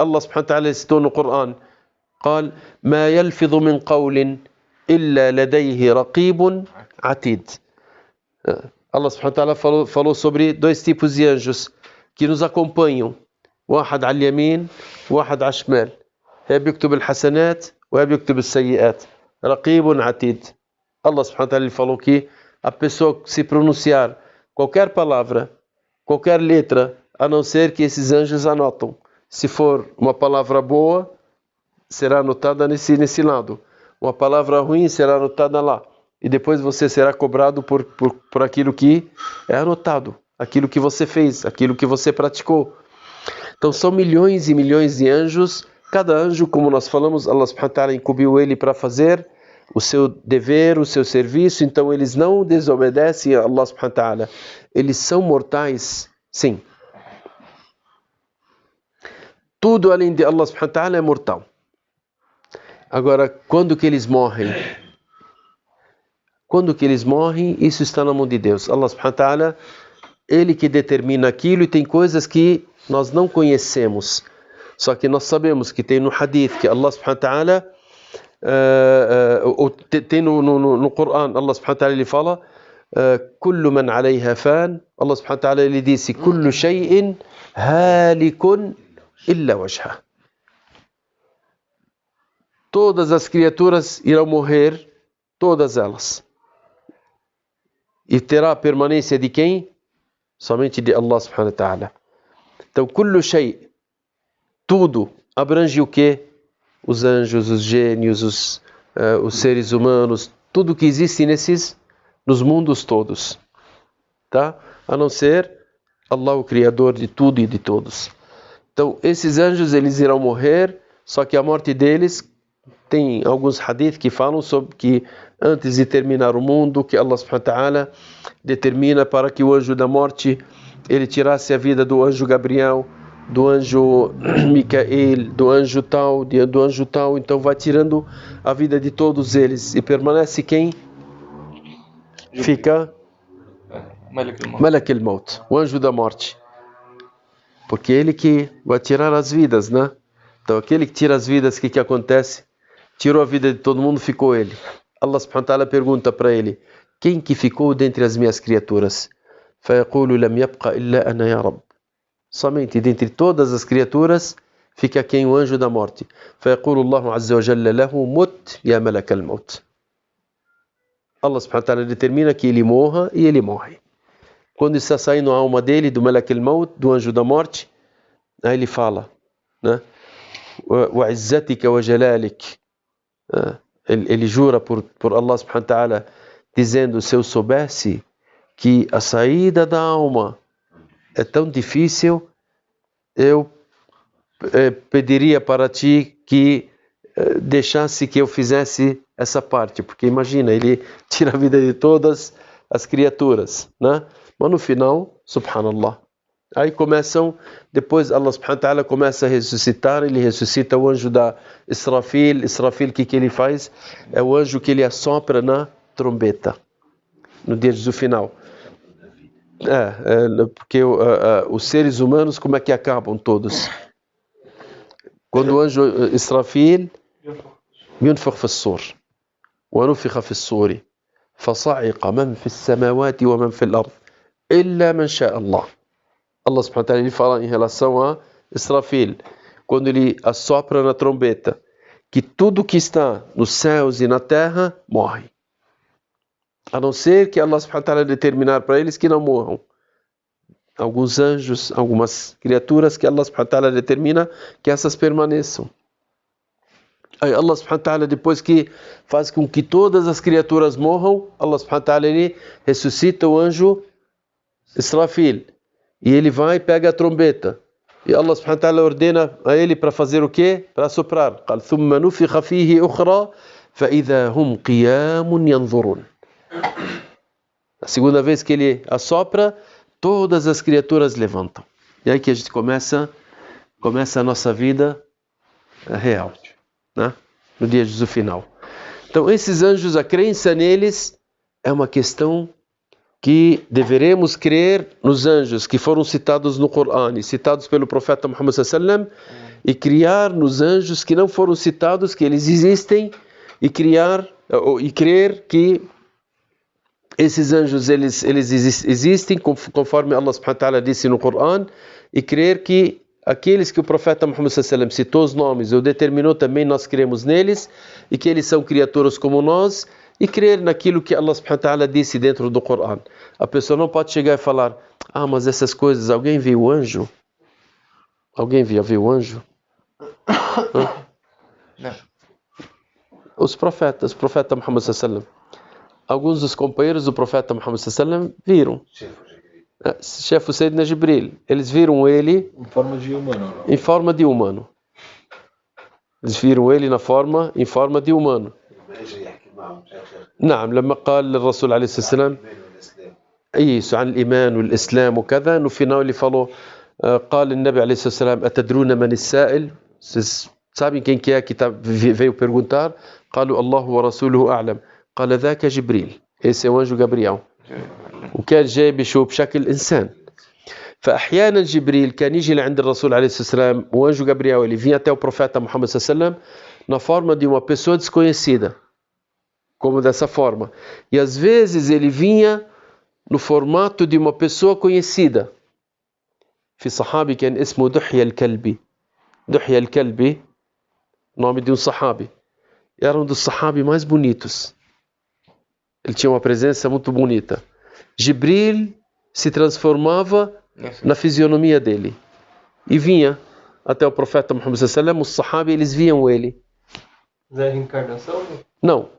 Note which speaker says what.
Speaker 1: Allah subhanahu wa ta'ala citou no Coran, قال ما يلفظ من قول إلا لديه رقيب عتيد. Allah subhanahu wa ta'ala falou sobre dois tipos de anjos que nos acompanham. واحد على اليمين واحد على الشمال. هي بيكتب الحسنات وهي بيكتب السيئات. رقيب عتيد. Allah subhanahu wa ta'ala falou que a pessoa que se pronunciar qualquer palavra, qualquer letra, a não ser que esses anjos anotam. Se for uma palavra boa, será anotada nesse lado. Uma palavra ruim será anotada lá. E depois você será cobrado por aquilo que é anotado, aquilo que você fez, aquilo que você praticou. Então são milhões e milhões de anjos. Cada anjo, como nós falamos, Allah subhanahu wa ta'ala incumbiu ele para fazer o seu dever, o seu serviço. Então eles não desobedecem a Allah subhanahu wa ta'ala. Eles são mortais, sim. Tudo além de Allah subhanahu wa ta'ala é mortal. Agora, quando que eles morrem? Quando que eles morrem, isso está na mão de Deus. Allah subhanahu wa ta'ala, Ele que determina aquilo, e tem coisas que nós não conhecemos. Só que nós sabemos que tem no hadith que Allah subhanahu wa ta'ala, tem no Coran, Allah subhanahu wa ta'ala ele fala, كل من عليها فان. Allah subhanahu wa ta'ala ele disse, كل شيء هالك إلا وجهه. Todas as criaturas irão morrer, todas elas. E terá a permanência de quem? Somente de Allah subhanahu wa ta'ala. Então, kullu shay, tudo, abrange o quê? Os anjos, os gênios, os seres humanos, tudo que existe nos mundos todos. Tá? A não ser Allah, o Criador de tudo e de todos. Então, esses anjos, eles irão morrer, só que a morte deles, tem alguns hadith que falam sobre que antes de terminar o mundo, que Allah subhanahu wa ta'ala determina para que o anjo da morte, ele tirasse a vida do anjo Gabriel, do anjo Micael, do anjo tal, então vai tirando a vida de todos eles. E permanece quem? Fica Malak al-Maut, o anjo da morte. Porque ele que vai tirar as vidas, né? Então aquele que tira as vidas, o que acontece? Tirou a vida de todo mundo, ficou ele. Allah subhanahu wa ta'ala pergunta para ele, quem que ficou dentre as minhas criaturas? فَيَقُولُ لَمْ يَبْقَ إِلَّا أَنَا يَا رَبِّ. Somente dentre todas as criaturas fica quem? O anjo da morte. فَيَقُولُ اللَّهُ عَزَّ وَجَلَّ لَهُ مُتْ يَا مَلَكَ الْمَوْتِ. Allah subhanahu wa ta'ala determina que ele morra e ele morre. Quando está saindo a alma dele, do Malak al-Maut, do anjo da morte, aí ele fala, né? وَعِزَّتِكَ وَجَلَالِكَ. Ele jura por Allah subhanahu wa ta'ala, dizendo, se eu soubesse que a saída da alma é tão difícil, eu pediria para ti que deixasse que eu fizesse essa parte, porque imagina, ele tira a vida de todas as criaturas, né? Mas no final, subhanallah, aí depois Allah subhanahu wa ta'ala começa a ressuscitar, ele ressuscita o anjo da Israfil. Israfil, o que ele faz? É o anjo que ele assopra na trombeta, no dia do final. Porque os seres humanos, como é que acabam todos? Quando o anjo Israfil, ينفخ في الصور ونفخ في الصور فصعق من في السماوات ومن في الأرض إلا من شاء الله. Allah subhanahu wa ta'ala ele fala em relação a Israfil, quando ele assopra na trombeta, que tudo que está nos céus e na terra morre, a não ser que Allah subhanahu wa ta'ala determinar para eles que não morram. Alguns anjos, algumas criaturas que Allah subhanahu wa ta'ala determina que essas permaneçam. Aí Allah subhanahu wa ta'ala, depois que faz com que todas as criaturas morram, Allah subhanahu wa ta'ala ele ressuscita o anjo Israfil. E ele vai e pega a trombeta. E Allah subhanahu wa ta'ala ordena a ele para fazer o quê? Para soprar. قال ثم نفخ فيه أخرى فإذا هم قيام ينظرون. A segunda vez que ele assopra, todas as criaturas levantam. E aí que a gente começa a nossa vida real, né? No dia do final. Então esses anjos, a crença neles é uma questão que deveremos crer nos anjos que foram citados no Corão e citados pelo profeta Muhammad sallallahu alaihi wasallam, e criar nos anjos que não foram citados, que eles existem, e crer que esses anjos eles existem conforme Allah subhanahu wa ta'ala disse no Corão, e crer que aqueles que o profeta Muhammad sallallahu alaihi wasallam citou os nomes ou determinou também, nós cremos neles, e que eles são criaturas como nós, e crer naquilo que Allah subhanahu wa ta'ala disse dentro do Corão. A pessoa não pode chegar e falar: mas essas coisas, alguém viu o anjo? Alguém viu o anjo?
Speaker 2: Não.
Speaker 1: Os profetas, o profeta Muhammad sallallahu alaihi wasallam. Alguns dos companheiros do profeta Muhammad sallallahu alaihi wasallam viram. Chefe Sayyidina Jibril, eles viram ele
Speaker 2: em forma de humano.
Speaker 1: Em forma de humano. Eles viram ele em forma de humano. نعم لما قال الرسول عليه الصلاة والسلام isso عن الإيمان والإسلام وكذا, no final ele falou, قال النبي عليه الصلاة والسلام أتدرون من السائل? Vocês sabem quem que é que veio perguntar? قالوا الله ورسوله أعلم. قال ذاك جبريل, esse é o anjo Gabriel, وكان جاي بشوف بشكل إنسان. فأحيانا جبريل كان يجي لعند الرسول عليه الصلاة والسلام, o anjo Gabriel ele vinha até o profeta Muhammad sallallahu alaihi wasallam na forma de uma pessoa desconhecida, como dessa forma, e às vezes ele vinha no formato de uma pessoa conhecida. في صحابي كان اسمه دحية الكلبي. دحية الكلبي, nome de um sahabi, era um dos sahabi mais bonitos. Ele tinha uma presença muito bonita. Jibril se transformava na fisionomia dele e vinha até o profeta Muhammad sallallahu alaihi wasallam. Os sahabi eles viam ele.
Speaker 2: É reencarnação?
Speaker 1: Não,